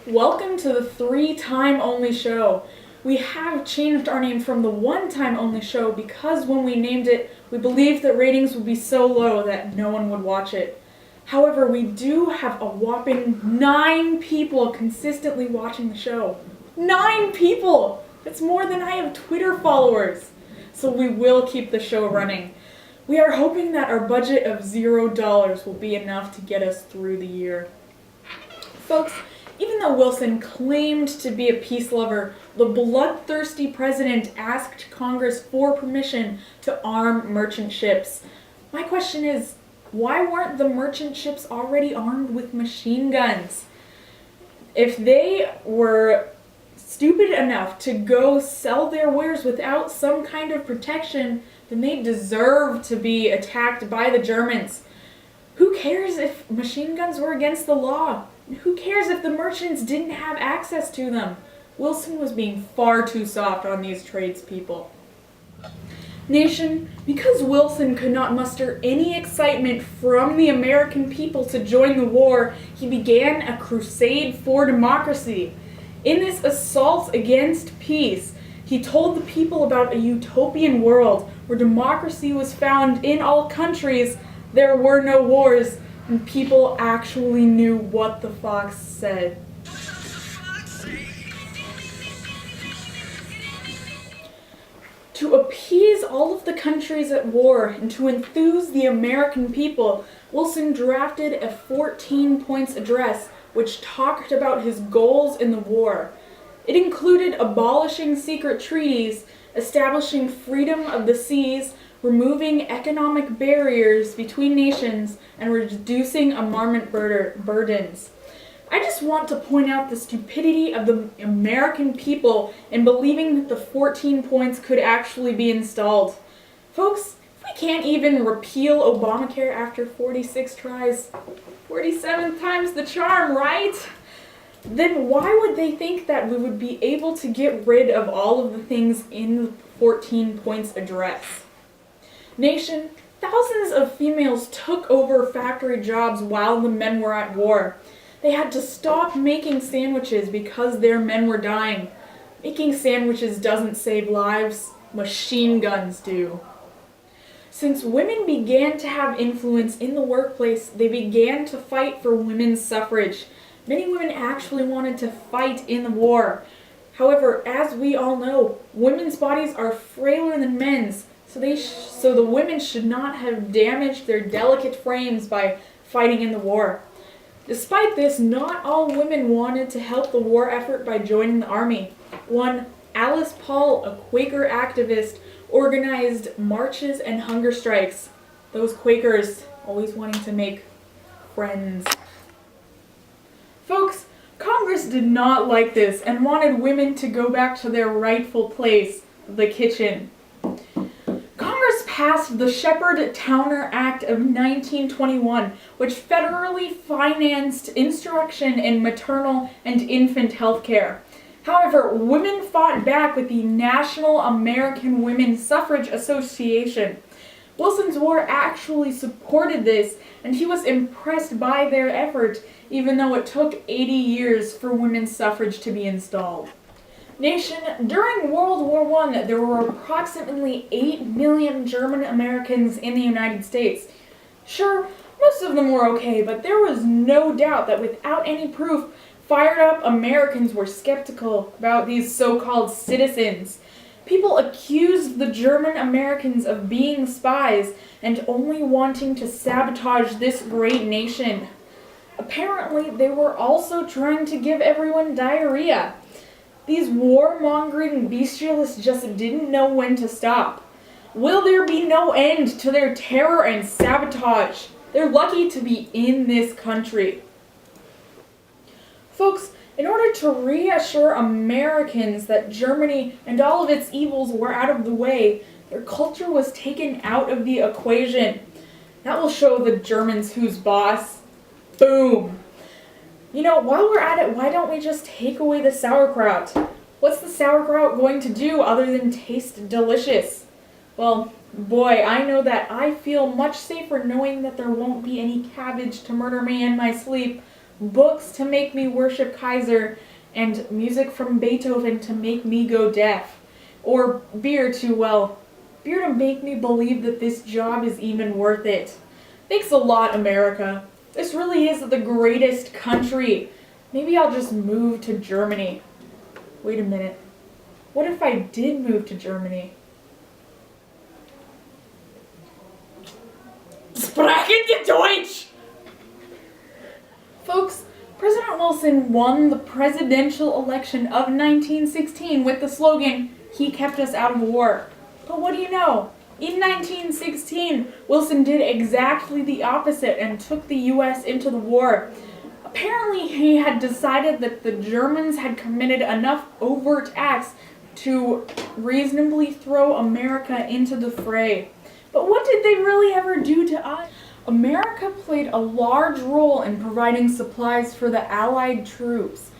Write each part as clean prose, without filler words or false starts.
Welcome to the 3-time only show. We have changed our name from the 1-time only show because when we named it, we believed that ratings would be so low that no one would watch it. However, we do have a whopping 9 people consistently watching the show. 9 people! That's more than I have Twitter followers. So we will keep the show running. We are hoping that our budget of $0 will be enough to get us through the year. Folks, even though Wilson claimed to be a peace lover, the bloodthirsty president asked Congress for permission to arm merchant ships. My question is, why weren't the merchant ships already armed with machine guns? If they were stupid enough to go sell their wares without some kind of protection, then they deserve to be attacked by the Germans. Who cares if machine guns were against the law? Who cares if the merchants didn't have access to them? Wilson was being far too soft on these tradespeople. Nation, because Wilson could not muster any excitement from the American people to join the war, he began a crusade for democracy. In this assault against peace, he told the people about a utopian world where democracy was found in all countries, there were no wars, and people actually knew what the fox said. To appease all of the countries at war and to enthuse the American people, Wilson drafted a 14-point address which talked about his goals in the war. It included abolishing secret treaties, establishing freedom of the seas, removing economic barriers between nations, and reducing armament burdens. I just want to point out the stupidity of the American people in believing that the 14 points could actually be installed. Folks, if we can't even repeal Obamacare after 46 tries, 47 times the charm, right? Then why would they think that we would be able to get rid of all of the things in the 14 points address? Nation, thousands of females took over factory jobs while the men were at war. They had to stop making sandwiches because their men were dying. Making sandwiches doesn't save lives, machine guns do. Since women began to have influence in the workplace, they began to fight for women's suffrage. Many women actually wanted to fight in the war. However, as we all know, women's bodies are frailer than men's, so the women should not have damaged their delicate frames by fighting in the war. Despite this, not all women wanted to help the war effort by joining the army. One, Alice Paul, a Quaker activist, organized marches and hunger strikes. Those Quakers always wanting to make friends. Folks, Congress did not like this and wanted women to go back to their rightful place, the kitchen. Congress passed the Shepard-Towner Act of 1921, which federally financed instruction in maternal and infant health care. However, women fought back with the National American Women's Suffrage Association. Wilson's war actually supported this, and he was impressed by their effort, even though it took 80 years for women's suffrage to be installed. Nation, during World War I, there were approximately 8 million German Americans in the United States. Sure, most of them were okay, but there was no doubt that without any proof, fired-up Americans were skeptical about these so-called citizens. People accused the German Americans of being spies and only wanting to sabotage this great nation. Apparently, they were also trying to give everyone diarrhea. These warmongering bestialists just didn't know when to stop. Will there be no end to their terror and sabotage? They're lucky to be in this country. Folks, in order to reassure Americans that Germany and all of its evils were out of the way, their culture was taken out of the equation. That will show the Germans who's boss. Boom! You know, while we're at it, why don't we just take away the sauerkraut? What's the sauerkraut going to do other than taste delicious? Well, boy, I know that I feel much safer knowing that there won't be any cabbage to murder me in my sleep books to make me worship Kaiser, and music from Beethoven to make me go deaf. Or beer to make me believe that this job is even worth it. Thanks a lot, America. This really is the greatest country. Maybe I'll just move to Germany. Wait a minute. What if I did move to Germany? Sprechen Sie Deutsch! Folks, President Wilson won the presidential election of 1916 with the slogan, "He kept us out of war." But what do you know? In 1916, Wilson did exactly the opposite and took the U.S. into the war. Apparently, he had decided that the Germans had committed enough overt acts to reasonably throw America into the fray. But what did they really ever do to us? America played a large role in providing supplies for the Allied troops.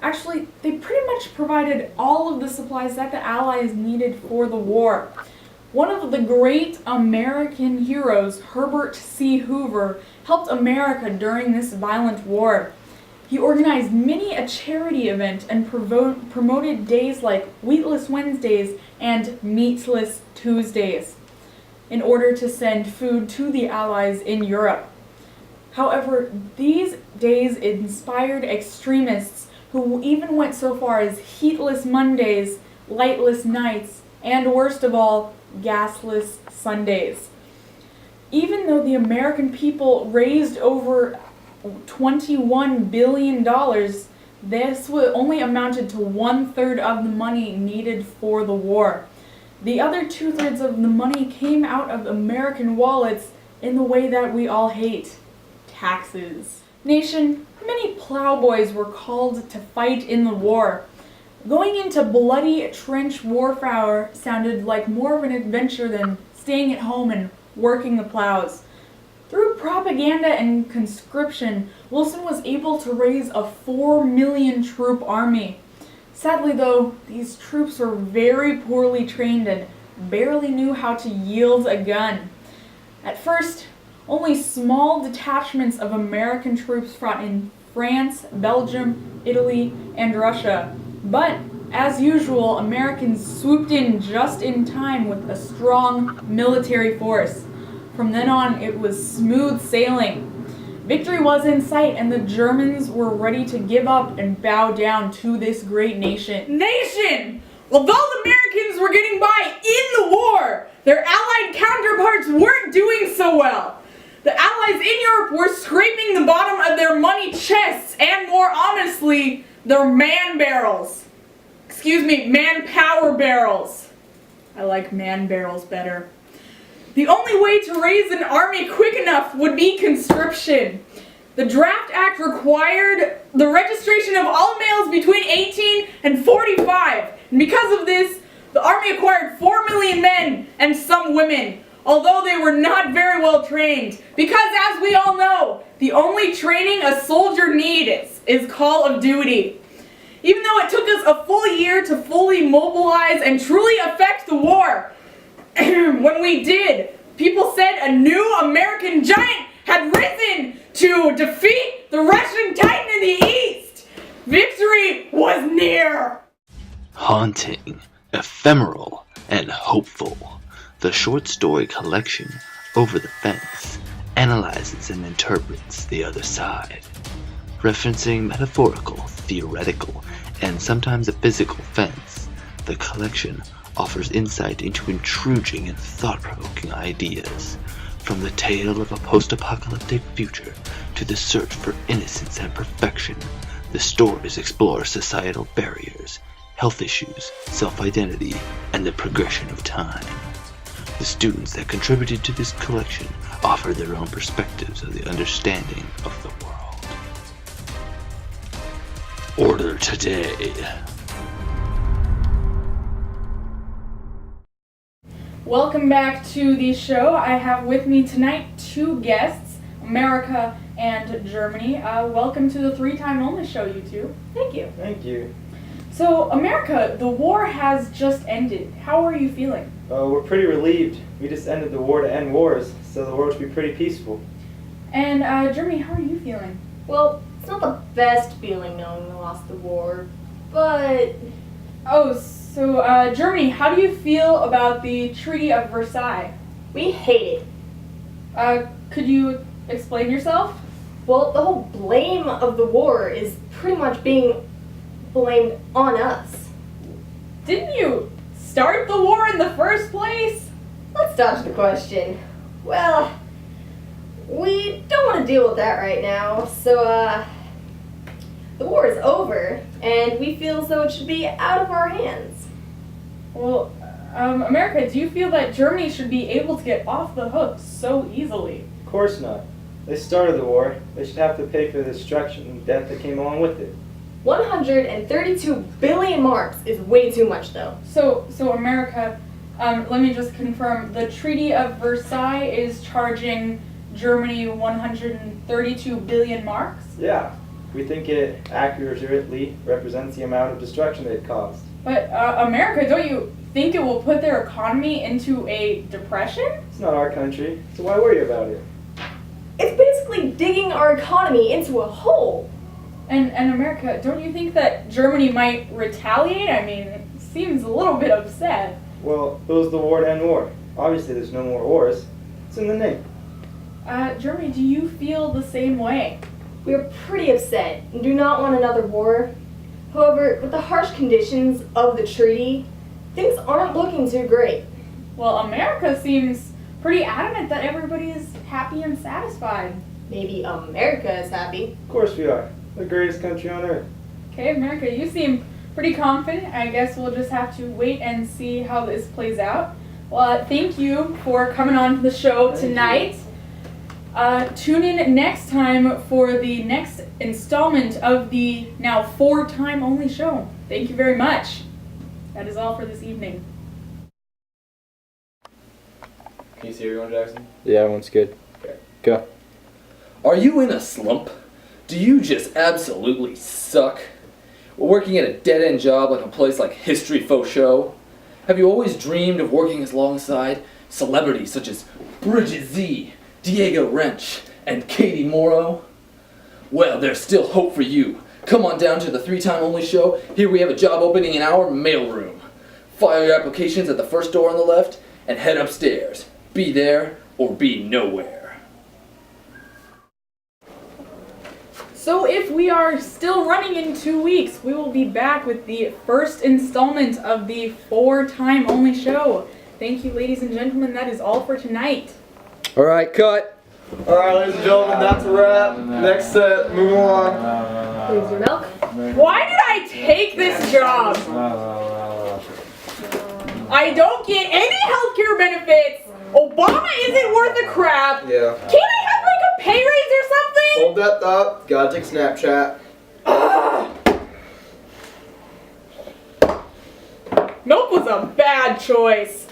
Actually, they pretty much provided all of the supplies that the Allies needed for the war. One of the great American heroes, Herbert C. Hoover, helped America during this violent war. He organized many a charity event and promoted days like Wheatless Wednesdays and Meatless Tuesdays in order to send food to the Allies in Europe. However, these days inspired extremists who even went so far as heatless Mondays, lightless nights, and worst of all, gasless Sundays. Even though the American people raised over $21 billion, this only amounted to 1/3 of the money needed for the war. The other 2/3 of the money came out of American wallets in the way that we all hate: taxes. Nation, many plowboys were called to fight in the war. Going into bloody trench warfare sounded like more of an adventure than staying at home and working the plows. Through propaganda and conscription, Wilson was able to raise a 4 million troop army. Sadly though, these troops were very poorly trained and barely knew how to yield a gun. At first, only small detachments of American troops fought in France, Belgium, Italy, and Russia. But, as usual, Americans swooped in just in time with a strong military force. From then on, it was smooth sailing. Victory was in sight, and the Germans were ready to give up and bow down to this great nation. Although the Americans were getting by in the war, their Allied counterparts weren't doing so well. The Allies in Europe were scraping the bottom of their money chests, and more honestly, their manpower barrels. I like man barrels better. The only way to raise an army quick enough would be conscription. The Draft Act required the registration of all males between 18 and 45. And because of this, the army acquired 4 million men and some women, although they were not very well trained. Because as we all know, the only training a soldier needs is call of duty. Even though it took us a full year to fully mobilize and truly affect the war, when we did, people said a new American giant had risen to defeat the Russian titan in the east. Victory was near. Haunting, ephemeral, and hopeful, the short story collection Over the Fence analyzes and interprets the other side, referencing metaphorical, theoretical, and sometimes a physical fence. The collection offers insight into intriguing and thought-provoking ideas, from the tale of a post-apocalyptic future to the search for innocence and perfection. The stories explore societal barriers, health issues, self-identity, and the progression of time. The students that contributed to this collection offer their own perspectives of the understanding of the world. Order today. Welcome back to the show. I have with me tonight two guests, America and Germany. Welcome to the 3-time only show, you two. Thank you. Thank you. So, America, the war has just ended. How are you feeling? We're pretty relieved. We just ended the war to end wars, so the world should be pretty peaceful. And Germany, how are you feeling? Well, It's not the best feeling knowing we lost the war, but... Oh, so, Germany, how do you feel about the Treaty of Versailles? we hate it. Could you explain yourself? Well, the whole blame of the war is pretty much being blamed on us. Didn't you start the war in the first place? Let's dodge the question. Well, we don't want to deal with that right now, so, the war is over, and we feel as though it should be out of our hands. Well, America, do you feel that Germany should be able to get off the hook so easily? Of course not. They started the war. They should have to pay for the destruction and death that came along with it. 132 billion marks is way too much, though. So America, let me just confirm, the Treaty of Versailles is charging Germany 132 billion marks? Yeah, we think it accurately represents the amount of destruction it caused. But, America, don't you think it will put their economy into a depression? It's not our country, so why worry about it? It's basically digging our economy into a hole. And America, don't you think that Germany might retaliate? I mean, it seems a little bit upset. Well, it was the war to end war. Obviously there's no more wars. It's in the name. Germany, do you feel the same way? We are pretty upset and do not want another war. However, with the harsh conditions of the treaty, things aren't looking too great. Well, America seems pretty adamant that everybody is happy and satisfied. Maybe America is happy. Of course we are. The greatest country on earth. Okay, America, you seem pretty confident. I guess we'll just have to wait and see how this plays out. Well, thank you for coming on to the show tonight. Tune in next time for the next installment of the now 4-time only show. Thank you very much. That is all for this evening. Can you see everyone, Jackson? Yeah, everyone's good. Okay. Go. Are you in a slump? Do you just absolutely suck? Working at a dead-end job like a place like History Faux Show? Have you always dreamed of working alongside celebrities such as Bridget Z, Diego Wrench, and Katie Morrow? Well, there's still hope for you. Come on down to the 3-time only show. Here we have a job opening in our mailroom. File your applications at the first door on the left and head upstairs. Be there or be nowhere. So if we are still running in 2 weeks, we will be back with the first installment of the 4-time only show. Thank you, ladies and gentlemen. That is all for tonight. All right, cut. All right, ladies and gentlemen, that's a wrap. Next set, move along. Here's your milk. Why did I take this job? I don't get any healthcare benefits. Obama isn't worth a crap. Yeah. Can't I have like a pay raise or something? Hold that thought. Gotta take Snapchat. Milk was a bad choice.